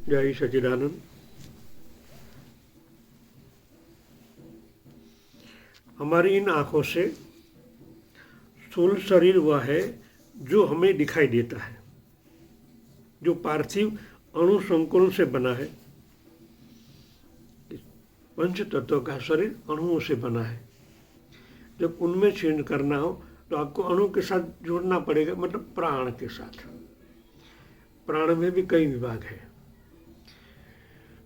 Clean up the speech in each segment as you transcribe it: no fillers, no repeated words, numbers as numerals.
जय सच्चिदानंद। हमारी इन आँखों से स्थूल शरीर वह है जो हमें दिखाई देता है, जो पार्थिव अणु संकुल से बना है। पंच तत्वों का शरीर अणुओं से बना है। जब उनमें चेंज करना हो तो आपको अणु के साथ जोड़ना पड़ेगा, मतलब प्राण के साथ। प्राण में भी कई विभाग है,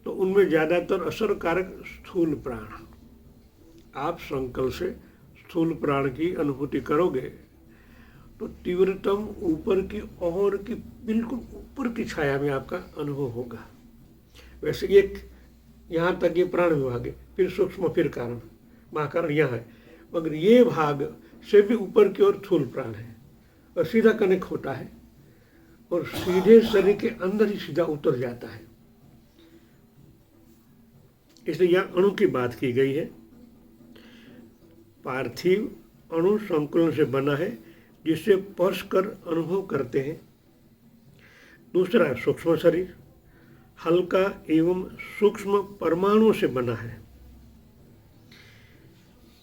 तो उनमें ज़्यादातर असरकारक स्थूल प्राण। आप संकल्प से स्थूल प्राण की अनुभूति करोगे तो तीव्रतम ऊपर की और की बिल्कुल ऊपर की छाया में आपका अनुभव होगा। वैसे एक यहाँ तक ये प्राण विभाग है, फिर सूक्ष्म, फिर कारण, महाकारण यहाँ है, मगर ये भाग से भी ऊपर की ओर स्थूल प्राण है और सीधा कनेक्ट होता है और सीधे शरीर के अंदर ही सीधा उतर जाता है। इसलिए यहाँ अणु की बात की गई है। पार्थिव अणु संकुलन से बना है, जिसे स्पर्श कर अनुभव करते हैं। दूसरा सूक्ष्म शरीर हल्का एवं सूक्ष्म परमाणु से बना है।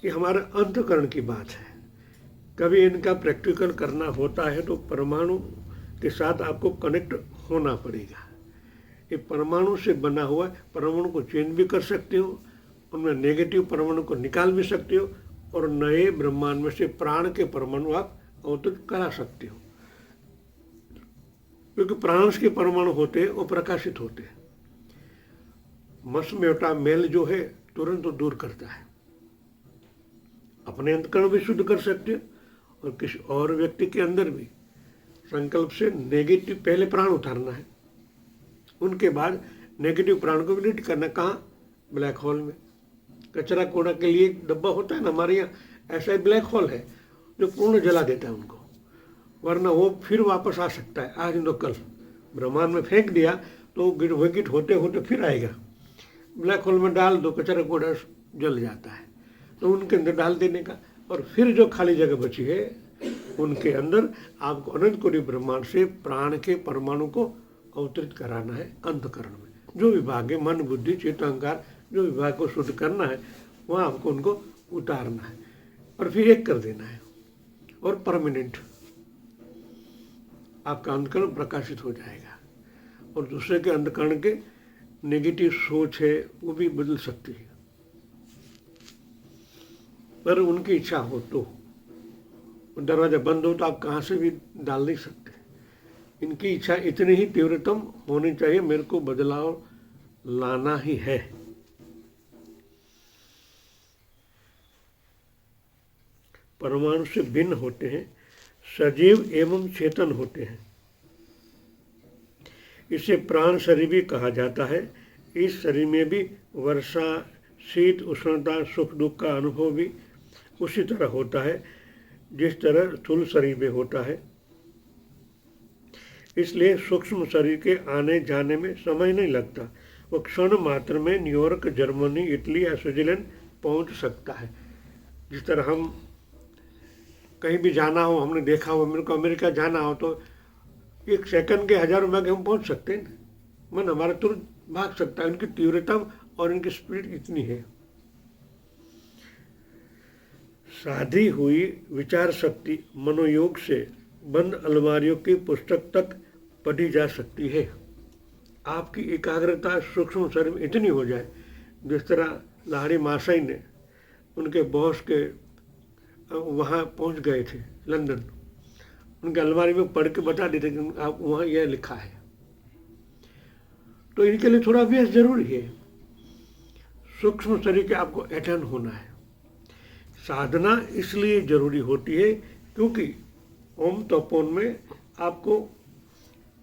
ये हमारा अंतःकरण की बात है। कभी इनका प्रैक्टिकल करना होता है तो परमाणु के साथ आपको कनेक्ट होना पड़ेगा। ये परमाणु से बना हुआ है, परमाणु को चेंज भी कर सकते हो, उनमें नेगेटिव परमाणु को निकाल भी सकते हो और नए ब्रह्मांड में से प्राण के परमाणु आप अवतरित करा सकते हो, क्योंकि प्राण के परमाणु होते हैं वो प्रकाशित होते हैं। मस में उठा मेल जो है तुरंत तो दूर करता है। अपने अंतःकरण भी शुद्ध कर सकते हो और किसी और व्यक्ति के अंदर भी। संकल्प से नेगेटिव पहले प्राण उतारना है, उनके बाद नेगेटिव प्राण को डिलीट करना। कहाँ? ब्लैक होल में। कचरा कूड़ा के लिए एक डब्बा होता है ना हमारे यहाँ, ऐसा ही ब्लैक होल है जो पूर्ण जला देता है उनको, वरना वो फिर वापस आ सकता है। आज तो कल ब्रह्मांड में फेंक दिया तो गिट होते होते फिर आएगा। ब्लैक होल में डाल दो, कचरा कूड़ा जल जाता है, तो उनके अंदर डाल देने का, और फिर जो खाली जगह बची है उनके अंदर आपको अनंत कोटि ब्रह्मांड से प्राण के परमाणु को अवतरित कराना है। अंतःकरण में जो विभाग है, मन बुद्धि चित्त अहंकार, जो विभाग को शुद्ध करना है वहाँ आपको उनको उतारना है और फिर एक कर देना है, और परमानेंट आपका अंतःकरण प्रकाशित हो जाएगा। और दूसरे के अंतःकरण के नेगेटिव सोच है वो भी बदल सकती है, पर उनकी इच्छा हो तो। दरवाजा बंद हो तो आप कहाँ से भी डाल नहीं सकते। इनकी इच्छा इतनी ही तीव्रतम होनी चाहिए, मेरे को बदलाव लाना ही है। परमाणु से भिन्न होते हैं, सजीव एवं चेतन होते हैं। इसे प्राण शरीर भी कहा जाता है। इस शरीर में भी वर्षा, शीत, उष्णता, सुख दुख का अनुभव भी उसी तरह होता है जिस तरह स्थूल शरीर में होता है। इसलिए सूक्ष्म शरीर के आने जाने में समय नहीं लगता। वो क्षण मात्र में न्यूयॉर्क, जर्मनी, इटली या स्विट्जरलैंड पहुंच सकता है। जिस तरह हम कहीं भी जाना हो, हमने देखा हो, मेरे को अमेरिका जाना हो तो 1 सेकंड के हज़ारों मील हम पहुंच सकते हैं। मन हमारा तुरंत भाग सकता है। उनकी तीव्रता और इनकी स्पीड इतनी है। साधी हुई विचार शक्ति मनोयोग से बंद अलमारियों की पुस्तक तक पढ़ी जा सकती है। आपकी एकाग्रता सूक्ष्म शरीर में इतनी हो जाए, जिस तरह लाहड़ी मासाई ने उनके बॉस के वहाँ पहुँच गए थे लंदन, उनके अलमारी में पढ़ के बता देते कि आप वहाँ यह लिखा है। तो इनके लिए थोड़ा अभ्यास जरूरी है। सूक्ष्म शरीर के आपको अटेंड होना है। साधना इसलिए जरूरी होती है क्योंकि ओम तपोन में आपको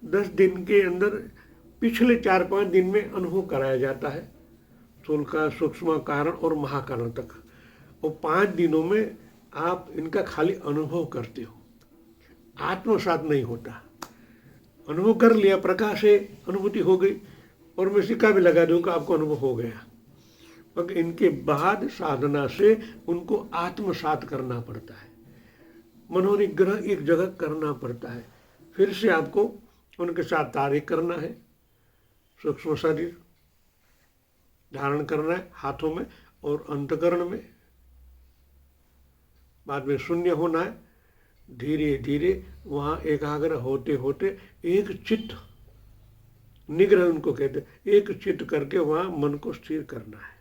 10 दिन के अंदर पिछले 4-5 दिन में अनुभव कराया जाता है, स्थूल का, सूक्ष्म कारण और महाकारण तक। और 5 दिनों में आप इनका खाली अनुभव करते हो, आत्मसात नहीं होता। अनुभव कर लिया, प्रकाश है, अनुभूति हो गई, और मैं सिक्का भी लगा दूंगा आपको अनुभव हो गया। मगर इनके बाद साधना से उनको आत्मसात करना पड़ता है, मनोनिग्रह एक जगह करना पड़ता है। फिर से आपको उनके साथ तारीख करना है, सूक्ष्म शरीर धारण करना है हाथों में और अंतकरण में, बाद में शून्य होना है। धीरे धीरे वहाँ एकाग्र होते होते एक चित्त, निग्रह उनको कहते हैं, एक चित्त करके वहाँ मन को स्थिर करना है।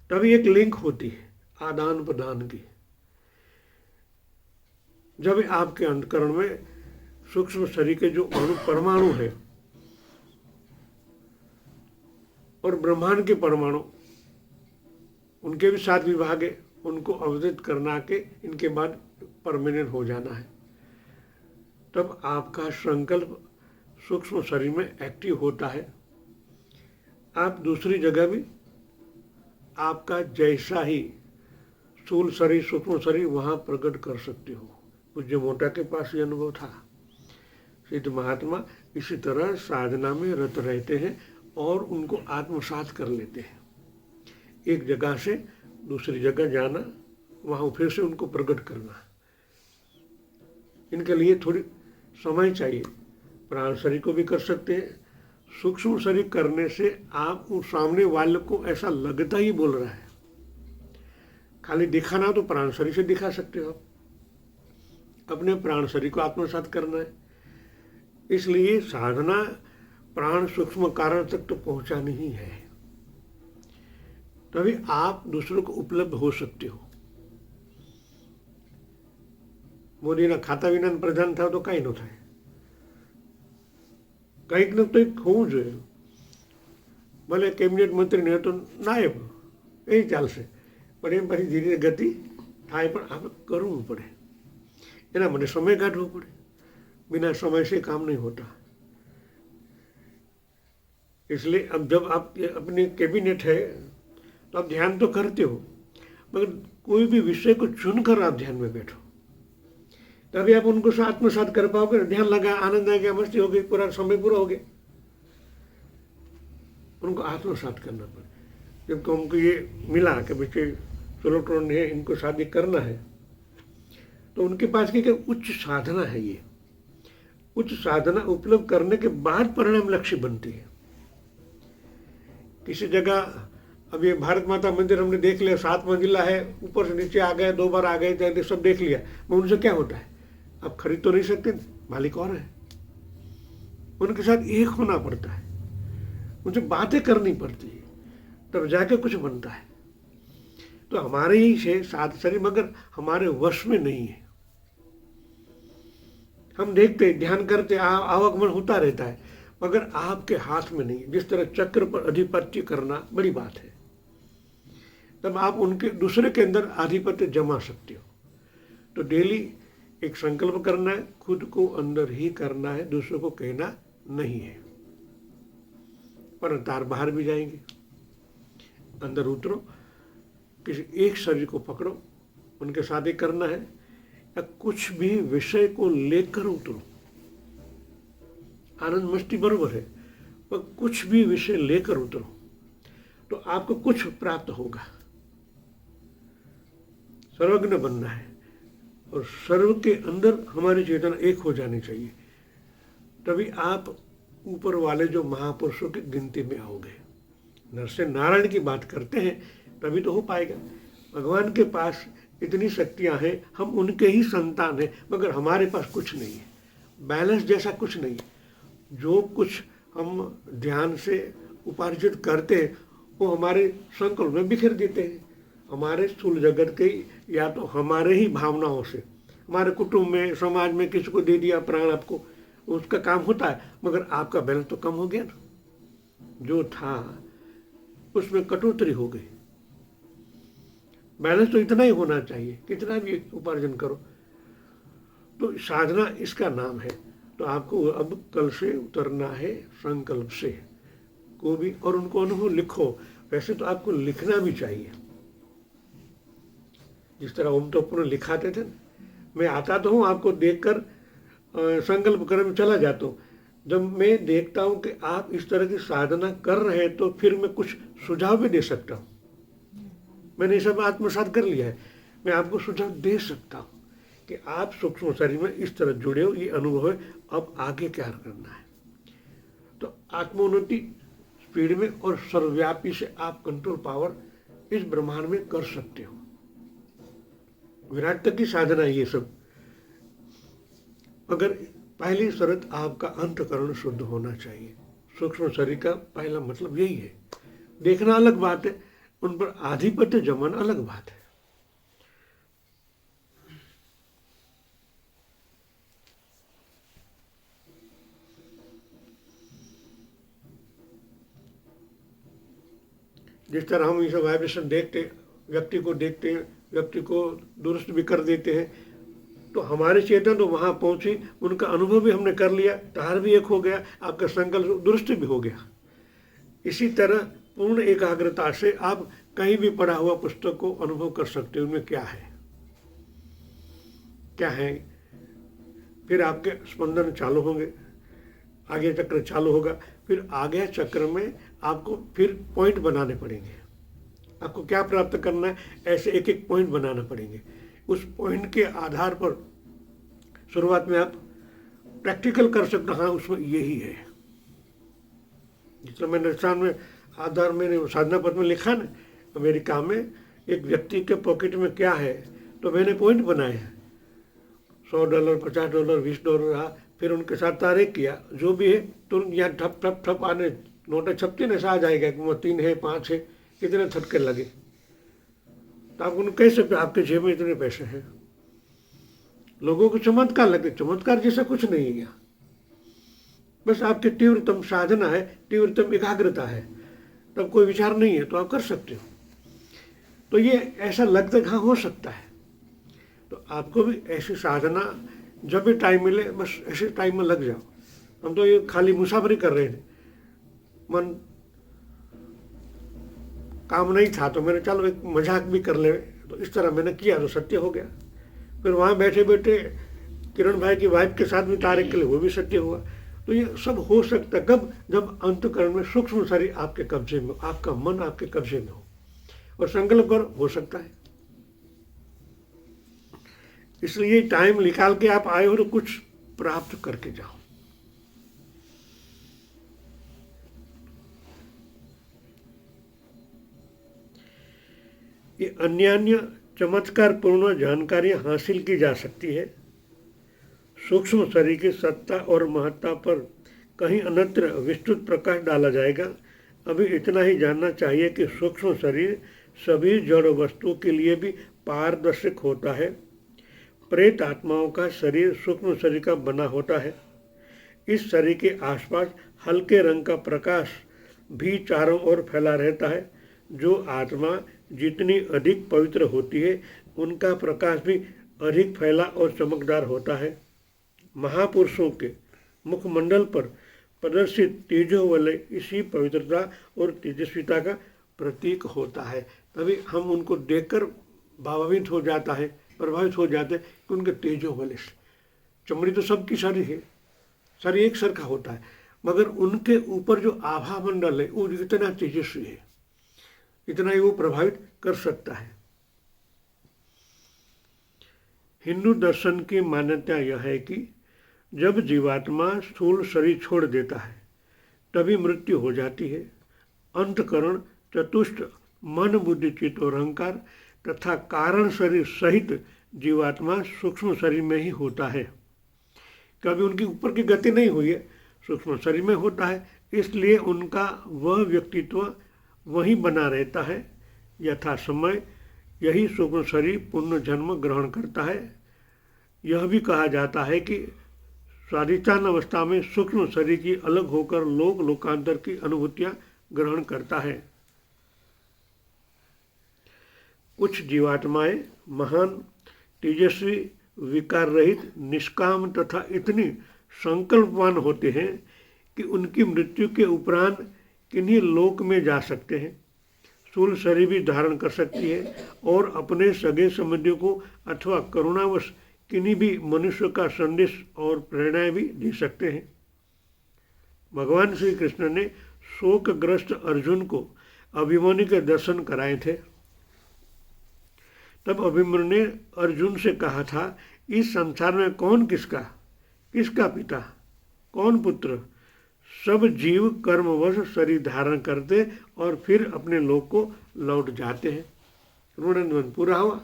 तभी एक लिंक होती है आदान प्रदान की। जब आपके अंतकरण में सूक्ष्म शरीर के जो परमाणु है और ब्रह्मांड के परमाणु, उनके भी 7 विभाग है, उनको अवधित करना के इनके बाद परमानेंट हो जाना है। तब आपका संकल्प सूक्ष्म शरीर में एक्टिव होता है। आप दूसरी जगह भी आपका जैसा ही स्थूल शरीर सूक्ष्म शरीर वहाँ प्रकट कर सकते हो। पूज्य मोटा के पास ये अनुभव था। सिद्ध महात्मा इसी तरह साधना में रत रहते हैं और उनको आत्मसात कर लेते हैं। एक जगह से दूसरी जगह जाना, वहाँ फिर से उनको प्रकट करना, इनके लिए थोड़ी समय चाहिए। प्राण शरीर को भी कर सकते हैं। सूक्ष्म शरीर करने से आप उस सामने वाले को ऐसा लगता ही बोल रहा है। खाली दिखाना तो प्राण शरीर से दिखा सकते हो, अपने प्राण शरीर को आत्मसात करना है। इसलिए साधना प्राण सूक्ष्म कारण तक तो पहुंचानी ही है, तभी आप दूसरों को उपलब्ध हो सकते हो। મોદીના ખાતા વિનાનું પ્રધાન થાવ તો કાંઈ ન થાય, કંઈક ને કંઈક હોવું જોઈએ. ભલે કેબિનેટ મંત્રી ને તો નાયબ એ ચાલશે, પણ એમ પછી ધીરે ધીરે ગતિ થાય, પણ આપણે કરવું પડે, એના માટે સમય કાઢવો પડે. बिना समय से काम नहीं होता. इसलिए अब जब आप अपनी कैबिनेट है तो आप ध्यान तो करते हो, मगर कोई भी विषय को चुनकर आप ध्यान में बैठो, तभी आप उनको आत्मसात कर पाओगे. ध्यान लगा, आनंद आ गया, मस्ती हो गई, पूरा समय पूरा हो गया. उनको आत्मसात करना पड़े. जब हमको ये मिला कि बच्चे सोलोट्रॉन है, इनको शादी करना है, तो उनके पास की उच्च साधना है. ये उच्च साधना उपलब्ध करने के बाद परिणाम लक्ष्य बनती है. किसी जगह अब ये भारत माता मंदिर हमने देख लिया, 7 मंजिला है, ऊपर से नीचे आ गए, 2 बार आ गए, सब देख लिया, मैं उनसे क्या होता है? आप खरीद तो नहीं सकते, मालिक और है. उनके साथ एक होना पड़ता है, उनसे बातें करनी पड़ती है, तब जाके कुछ बनता है. तो हमारे ही से साथ शरीर मगर हमारे वश में नहीं है. हम देखते ध्यान करते, आवागमन होता रहता है, मगर आपके हाथ में नहीं. जिस तरह चक्र पर अधिपत्य करना बड़ी बात है, तब आप उनके दूसरे के अंदर आधिपत्य जमा सकते हो. तो डेली एक संकल्प करना है, खुद को अंदर ही करना है, दूसरों को कहना नहीं है. पर तार बाहर भी जाएंगे. अंदर उतरो, किसी एक शरीर को पकड़ो, उनके साथ ही करना है, या कुछ भी विषय को लेकर उतरो. आनंद मस्ती बरोबर है, पर कुछ भी विषय लेकर उतरो तो आपको कुछ प्राप्त होगा. सर्वज्ञ बनना है और सर्व के अंदर हमारी चेतना एक हो जानी चाहिए, तभी आप ऊपर वाले जो महापुरुषों की गिनती में आओगे. नर से नारायण की बात करते हैं तभी तो हो पाएगा. भगवान के पास इतनी शक्तियां हैं, हम उनके ही संतान हैं, मगर हमारे पास कुछ नहीं है. बैलेंस जैसा कुछ नहीं है. जो कुछ हम ध्यान से उपार्जित करते हैं वो हमारे संकल्प में बिखेर देते हैं. हमारे स्थूल जगत के या तो हमारे ही भावनाओं से, हमारे कुटुंब में, समाज में किसी को दे दिया प्राण, आपको उसका काम होता है, मगर आपका बैलेंस तो कम हो गया ना. जो था उसमें कटौती हो गई. बैलेंस तो इतना ही होना चाहिए, कितना भी उपार्जन करो. तो साधना इसका नाम है. तो आपको अब कल से उतरना है संकल्प से को भी, और उनको अनुभव लिखो. वैसे तो आपको लिखना भी चाहिए, जिस तरह ओम तो पूर्ण लिखाते थे. मैं आता तो हूँ, आपको देखकर संकल्प करने में चला जाता हूँ. जब मैं देखता हूँ कि आप इस तरह की साधना कर रहे हैं, तो फिर मैं कुछ सुझाव भी दे सकता हूँ. मैंने सब आत्मसात कर लिया है, मैं आपको सुझाव दे सकता हूँ कि आप सूक्ष्म शरीर में इस तरह जुड़े हो, ये अनुभव है, अब आगे क्या करना है. आत्मोन्नति स्पीड में और सर्वव्यापी से आप कंट्रोल पावर इस ब्रह्मांड में कर सकते हो। विराट तक की साधना है ये सब। अगर पहली शर्त आपका अंतःकरण शुद्ध होना चाहिए। सूक्ष्म शरीर का पहला मतलब यही है। देखना अलग बात है, उन पर आधिपत्य जमाना अलग बात है। जिस तरह हम ये सब वाइब्रेशन देखते हैं, व्यक्ति को देखते हैं, व्यक्ति को दुरुस्त भी कर देते हैं, तो हमारे चेतन तो वहाँ पहुँची, उनका अनुभव भी हमने कर लिया, तार भी एक हो गया, आपका संकल्प दुरुस्त भी हो गया। इसी तरह पूर्ण एकाग्रता से आप कहीं भी पढ़ा हुआ पुस्तक को अनुभव कर सकते हो, उनमें क्या है क्या है। फिर आपके स्पंदन चालू होंगे, आगे चक्र चालू होगा, फिर आगे चक्र में आपको फिर पॉइंट बनाने पड़ेंगे। आपको क्या प्राप्त करना है, ऐसे एक एक पॉइंट बनाना पड़ेंगे। उस पॉइंट के आधार पर शुरुआत में आप प्रैक्टिकल कर सकते हैं। हाँ, उसमें यही है। जिसमें मैंने स्थान में आधार मैंने साधना पद में लिखा ना, अमेरिका में एक व्यक्ति के पॉकेट में क्या है, तो मैंने पॉइंट बनाए हैं। $100, $50, $20 रहा, फिर उनके साथ तारीख किया, जो भी है तुरंत यहाँ ठप ठप ठप आने नोटें छपती ना, आ जाएगा कि वो 3 है 5 है, कितने थटके लगे। तो आप उनको कह सकते आपके जेब में इतने पैसे हैं। लोगों को चमत्कार लगते, चमत्कार जैसा कुछ नहीं है। बस आपकी तीव्रतम साधना है, तीव्रतम एकाग्रता है, तब कोई विचार नहीं है तो आप कर सकते हो। तो ये ऐसा लगता है हाँ हो सकता है। तो आपको भी ऐसी साधना जब भी टाइम मिले, बस ऐसे टाइम में लग जाओ। हम तो ये खाली मुसाफरी कर रहे थे, मन काम नहीं था, तो मैंने चलो एक मजाक भी कर ले, तो इस तरह मैंने किया तो सत्य हो गया। फिर वहाँ बैठे बैठे किरण भाई की वाइफ के साथ भी तारीख के लिए, वो भी सत्य हुआ। तो ये सब हो सकता है कब, जब अंतःकरण में सूक्ष्म शरीर आपके कब्जे में हो, आपका मन आपके कब्जे में हो और संकल्प कर, हो सकता है। इसलिए टाइम निकाल के आप आए हो तो कुछ प्राप्त करके जाओ। ये अन्य चमत्कारपूर्ण जानकारियां हासिल की जा सकती है। सूक्ष्म शरीर की सत्ता और महत्ता पर कहीं अन्यत्र विस्तृत प्रकाश डाला जाएगा। अभी इतना ही जानना चाहिए कि सूक्ष्म शरीर सभी जड़ वस्तुओं के लिए भी पारदर्शक होता है। प्रेत आत्माओं का शरीर सूक्ष्म शरीर का बना होता है। इस शरीर के आसपास हल्के रंग का प्रकाश भी चारों ओर फैला रहता है। जो आत्मा जितनी अधिक पवित्र होती है, उनका प्रकाश भी अधिक फैला और चमकदार होता है। महापुरुषों के मुखमंडल पर प्रदर्शित तेजोवलय इसी पवित्रता और तेजस्विता का प्रतीक होता है। तभी हम उनको देखकर भावान्वित हो जाता है, प्रभावित हो जाते हैं कि उनके तेजोवलय से। चमड़ी तो सबकी सारी है, सारी एक सर का होता है, मगर उनके ऊपर जो आभा मंडल है वो इतना तेजस्वी है, इतना ही वो प्रभावित कर सकता है। हिंदू दर्शन की मान्यता यह है कि जब जीवात्मा स्थूल शरीर छोड़ देता है तभी मृत्यु हो जाती है। अंतःकरण, चतुष्ट, मन, बुद्धि, चित्त और अहंकार तथा कारण शरीर सहित जीवात्मा सूक्ष्म शरीर में ही होता है। कभी उनकी ऊपर की गति नहीं हुई है, सूक्ष्म शरीर में होता है, इसलिए उनका वह व्यक्तित्व वहीं बना रहता है। यथा समय यही सूक्ष्म शरीर पुनः जन्म ग्रहण करता है। यह भी कहा जाता है कि स्वाधिष्ठान अवस्था में सूक्ष्म शरीर की अलग होकर लोकांतर की अनुभूतियां ग्रहण करता है। कुछ जीवात्माएं महान, तेजस्वी, विकार रहित, निष्काम तथा इतनी संकल्पवान होते हैं कि उनकी मृत्यु के उपरांत किन्हीं लोक में जा सकते हैं, स्थूल शरीर भी धारण कर सकती है और अपने सगे संबंधियों को अथवा करुणावश किन्हीं भी मनुष्य का संदेश और प्रेरणाएं भी दे सकते हैं। भगवान श्री कृष्ण ने शोकग्रस्त अर्जुन को अभिमन्यु के दर्शन कराए थे। तब अभिमन्यु ने अर्जुन से कहा था, इस संसार में कौन किसका पिता, कौन पुत्र, सब जीव कर्मवश शरीर धारण करते और फिर अपने लोक को लौट जाते हैं। ऋणानुबंध पूरा हुआ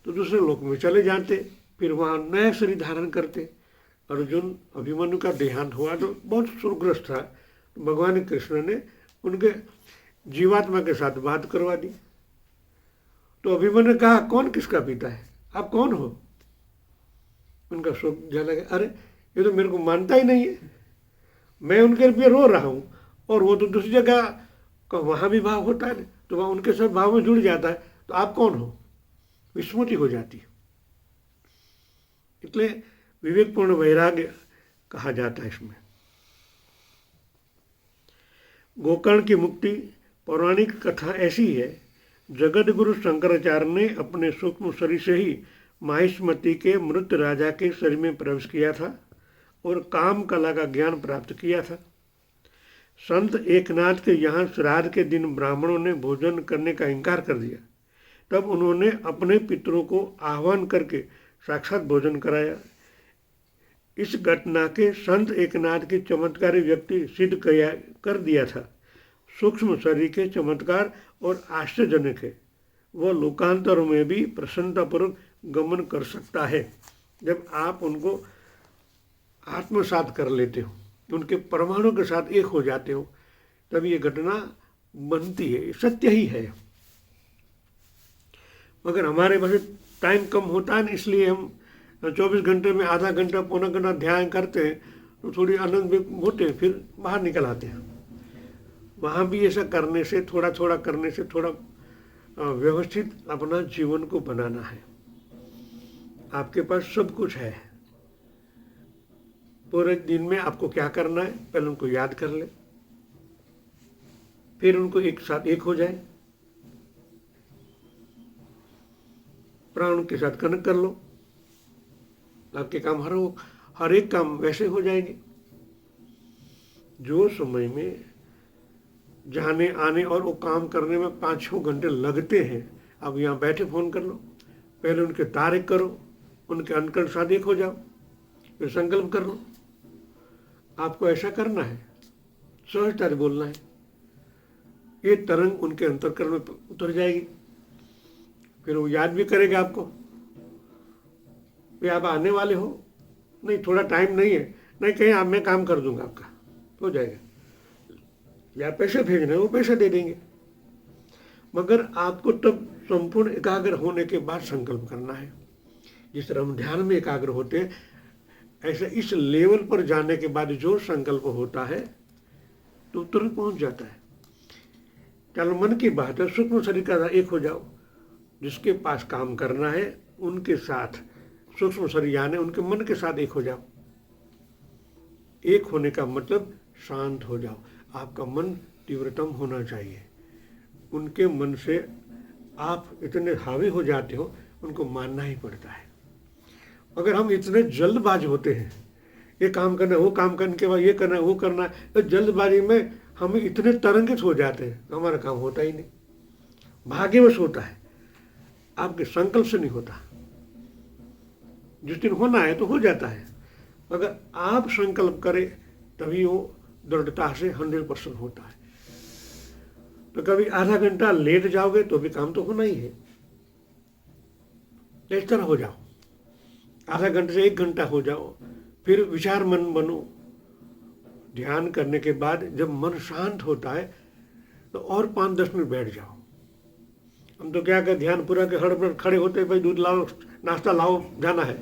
तो दूसरे लोक में चले जाते, फिर वहाँ नया शरीर धारण करते। अर्जुन अभिमन्यु का देहांत हुआ तो बहुत शोकग्रस्त था, तो भगवान कृष्ण ने उनके जीवात्मा के साथ बात करवा दी। तो अभिमन्यु ने कहा, कौन किसका पिता है, आप कौन हो? उनका शोक झलक, अरे ये तो मेरे को मानता ही नहीं है, मैं उनके लिए रो रहा हूँ और वो तो दूसरी जगह का वहाँ भी भाव होता है, तो वहाँ उनके साथ भाव में जुड़ जाता है, तो आप कौन हो? विस्मृति हो जाती है। इसलिए विवेकपूर्ण वैराग्य कहा जाता है इसमें। गोकर्ण की मुक्ति पौराणिक कथा ऐसी है, जगत गुरु शंकराचार्य ने अपने सूक्ष्म शरीर से ही माहिष्मति के मृत राजा के शरीर में प्रवेश किया था और काम कला का ज्ञान प्राप्त किया था। संत एकनाथ के यहाँ श्राद्ध के दिन ब्राह्मणों ने भोजन करने का इनकार कर दिया, तब उन्होंने अपने पितरों को आह्वान करके साक्षात भोजन कराया। इस घटना के संत एकनाथ के चमत्कारी व्यक्ति सिद्ध कर दिया था। सूक्ष्म शरीर के चमत्कार और आश्चर्यजनक है, वह लोकांतरों में भी प्रसन्नतापूर्वक गमन कर सकता है। जब आप उनको आत्मसात कर लेते हो, उनके परमाणु के साथ एक हो जाते हो, तब ये घटना बनती है, सत्य ही है। मगर हमारे पास टाइम कम होता है ना, इसलिए हम 24 घंटे में आधा घंटा पौना घंटा ध्यान करते हैं तो थोड़ी आनंद में होते हैं, फिर बाहर निकल आते हैं। वहाँ भी ऐसा करने से, थोड़ा थोड़ा करने से, थोड़ा व्यवस्थित अपना जीवन को बनाना है। आपके पास सब कुछ है, पूरे दिन में आपको क्या करना है पहले उनको याद कर ले, फिर उनको एक साथ एक हो जाए, प्राण के साथ कनेक्ट कर लो, आपके काम हर एक काम वैसे हो जाएंगे। जो समय में जाने आने और वो काम करने में 5-6 घंटे लगते हैं, अब यहाँ बैठे फोन कर लो, पहले उनके तारीख करो, उनके अंकल साथ एक हो जाओ, फिर संकल्प कर लो। आपको ऐसा करना है, सहजता से बोलना है, ये तरंग उनके अंतर्करण में उतर जाएगी, फिर वो याद भी करेगा आपको, वे आप आने वाले हो, नहीं थोड़ा टाइम नहीं है, नहीं कहीं आप मैं काम कर दूंगा, आपका हो जाएगा, या पैसे भेजने वो पैसे दे देंगे। मगर आपको तब संपूर्ण एकाग्र होने के बाद संकल्प करना है। जिस तरह हम ध्यान में एकाग्र होते हैं, ऐसे इस लेवल पर जाने के बाद जो संकल्प होता है तो तुरंत पहुंच जाता है। चलो मन की बात है, सूक्ष्म शरीर का एक हो जाओ, जिसके पास काम करना है उनके साथ सूक्ष्म शरीर यानी उनके मन के साथ एक हो जाओ। एक होने का मतलब शांत हो जाओ, आपका मन तीव्रतम होना चाहिए। उनके मन से आप इतने हावी हो जाते हो, उनको मानना ही पड़ता है। अगर हम इतने जल्दबाज होते हैं, ये काम करना वो काम करने के बाद ये करना वो करना, तो जल्दबाजी में हम इतने तरंगित हो जाते हैं, हमारा काम होता ही नहीं, भाग्यवश होता है, आपके संकल्प से नहीं होता। जिस दिन होना है तो हो जाता है, अगर आप संकल्प करें तभी वो दृढ़ता से 100% होता है। तो कभी आधा घंटा लेट जाओगे तो भी काम तो होना ही है। इस तरह हो जाओ, आधा घंटे से 1 घंटा हो जाओ, फिर विचार मन बनो। ध्यान करने के बाद जब मन शांत होता है तो और 5-10 मिनट बैठ जाओ। हम तो क्या कर ध्यान पूरा के हड़बड़ खड़े होते, भाई दूध लाओ, नाश्ता लाओ, जाना है,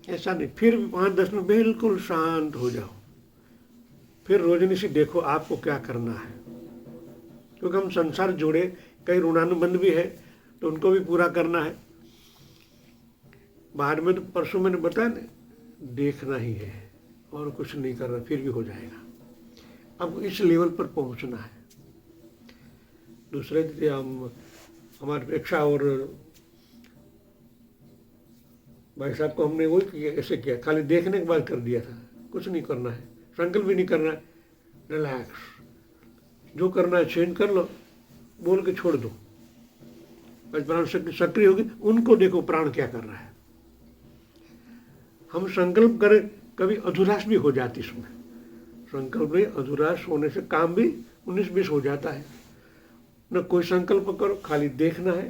ऐसा नहीं। फिर 5-10 मिनट बिल्कुल शांत हो जाओ, फिर रोजनी से देखो आपको क्या करना है। क्योंकि हम संसार जुड़े, कई ऋणानुबंध भी है तो उनको भी पूरा करना है। बाद में तो परसों मैंने बताया ना, देखना ही है और कुछ नहीं करना, फिर भी हो जाएगा। अब इस लेवल पर पहुंचना है। दूसरे दिन हम हमारी अपेक्षा और भाई साहब को हमने वही किया, ऐसे किया, खाली देखने के बाद कर दिया था। कुछ नहीं करना है, संकल्प भी नहीं करना है, रिलैक्स, जो करना है चेंज कर लो, बोल के छोड़ दो। बस प्राण शक्ति सक्रिय होगी, उनको देखो प्राण क्या कर रहा है। हम संकल्प करें, कभी अधूराश भी हो जाती इसमें, संकल्प में अधूराश होने से काम भी 19-20 हो जाता है। न कोई संकल्प करो, खाली देखना है,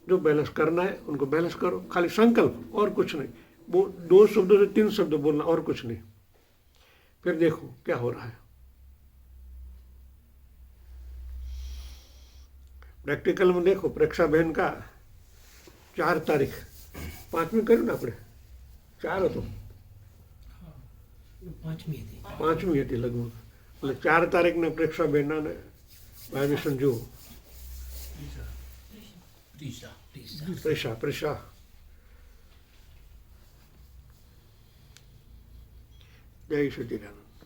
जो बैलेंस करना है उनको बैलेंस करो, खाली संकल्प और कुछ नहीं। वो 2 शब्दों से 3 शब्द बोलना और कुछ नहीं। फिर देखो क्या हो रहा है। प्रैक्टिकल में देखो, परीक्षा बहन का 4 तारीख 5वीं करो ना આપણે 4 હતો 5મી હતી લગભગ, એટલે 4 તારીખને પરીક્ષા બહેનને ભાઈ સંજુ પ્રેશા જય સચિદાનંદ।